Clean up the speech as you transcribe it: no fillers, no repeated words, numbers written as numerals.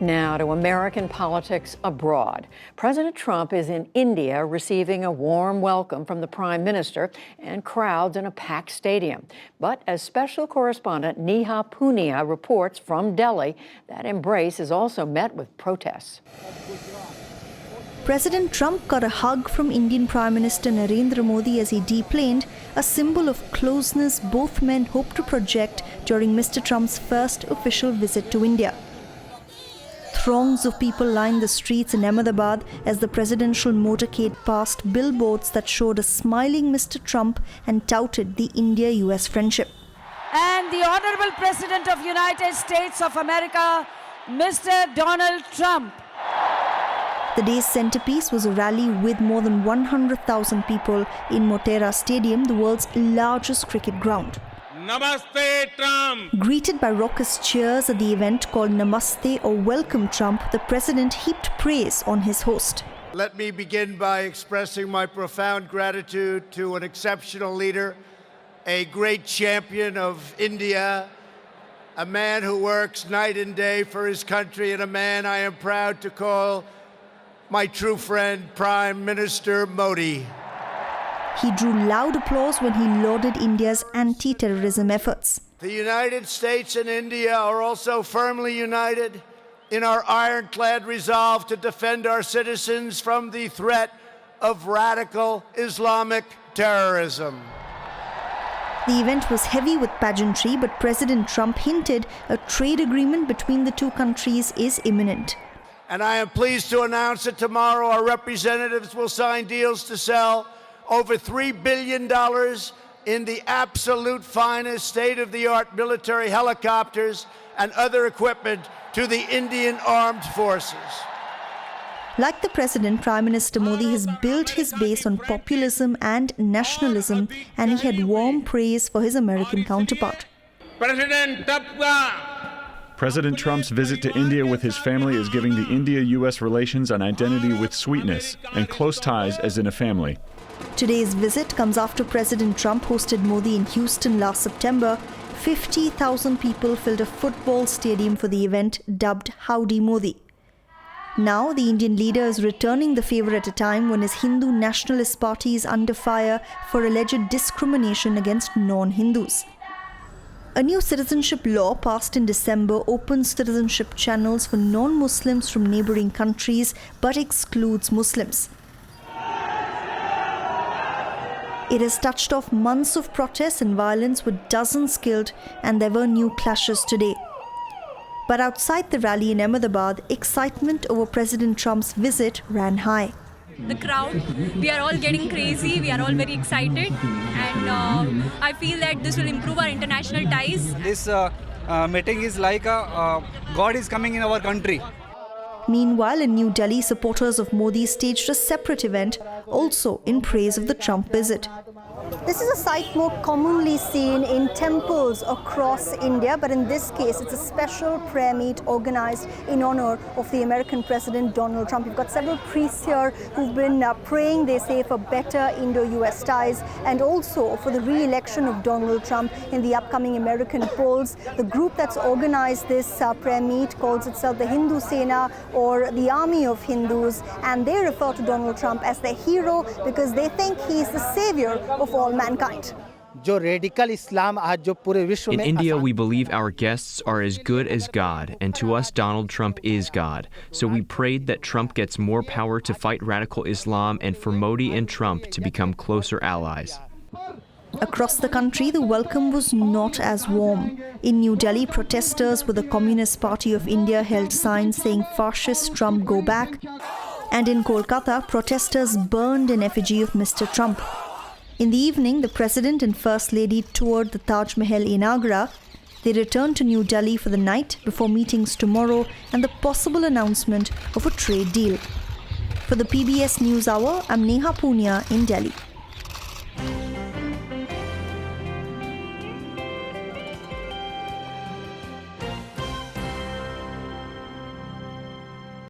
Now to American politics abroad. President Trump is in India receiving a warm welcome from the Prime Minister and crowds in a packed stadium. But as special correspondent Neha Punia reports from Delhi, that embrace is also met with protests. President Trump got a hug from Indian Prime Minister Narendra Modi as he deplaned, a symbol of closeness both men hoped to project during Mr. Trump's first official visit to India. Throngs of people lined the streets in Ahmedabad as the presidential motorcade passed billboards that showed a smiling Mr. Trump and touted the India-US friendship. And the Honorable President of United States of America, Mr. Donald Trump. The day's centerpiece was a rally with more than 100,000 people in Motera Stadium, the world's largest cricket ground. Namaste, Trump! Greeted by raucous cheers at the event called Namaste or Welcome Trump, the president heaped praise on his host. Let me begin by expressing my profound gratitude to an exceptional leader, a great champion of India, a man who works night and day for his country, and a man I am proud to call my true friend, Prime Minister Modi. He drew loud applause when he lauded India's anti-terrorism efforts. The United States and India are also firmly united in our ironclad resolve to defend our citizens from the threat of radical Islamic terrorism. The event was heavy with pageantry, but President Trump hinted a trade agreement between the two countries is imminent. And I am pleased to announce that tomorrow our representatives will sign deals to sell over $3 billion in the absolute finest state-of-the-art military helicopters and other equipment to the Indian Armed Forces. Like the president, Prime Minister Modi has built his base on populism and nationalism, and he had warm praise for his American counterpart. President Trump's visit to India with his family is giving the India-US relations an identity with sweetness and close ties as in a family. Today's visit comes after President Trump hosted Modi in Houston last September. 50,000 people filled a football stadium for the event dubbed Howdy Modi. Now, the Indian leader is returning the favor at a time when his Hindu nationalist party is under fire for alleged discrimination against non-Hindus. A new citizenship law passed in December opens citizenship channels for non-Muslims from neighboring countries but excludes Muslims. It has touched off months of protests and violence with dozens killed, and there were new clashes today. But outside the rally in Ahmedabad, excitement over President Trump's visit ran high. The crowd, we are all getting crazy, we are all very excited, and I feel that this will improve our international ties. This meeting is like God is coming in our country. Meanwhile, in New Delhi, supporters of Modi staged a separate event, also in praise of the Trump visit. This is a sight more commonly seen in temples across India, but in this case, it's a special prayer meet organized in honor of the American President Donald Trump. You've got several priests here who've been praying, they say, for better Indo-US ties and also for the re-election of Donald Trump in the upcoming American polls. The group that's organized this prayer meet calls itself the Hindu Sena, or the Army of Hindus, and they refer to Donald Trump as their hero because they think he's the savior of all mankind. In India, we believe our guests are as good as God, and to us, Donald Trump is God. So we prayed that Trump gets more power to fight radical Islam and for Modi and Trump to become closer allies. Across the country, the welcome was not as warm. In New Delhi, protesters with the Communist Party of India held signs saying "Fascist Trump, go back." And in Kolkata, protesters burned an effigy of Mr. Trump. In the evening, the President and First Lady toured the Taj Mahal in Agra. They returned to New Delhi for the night before meetings tomorrow and the possible announcement of a trade deal. For the PBS NewsHour, I'm Neha Punia in Delhi.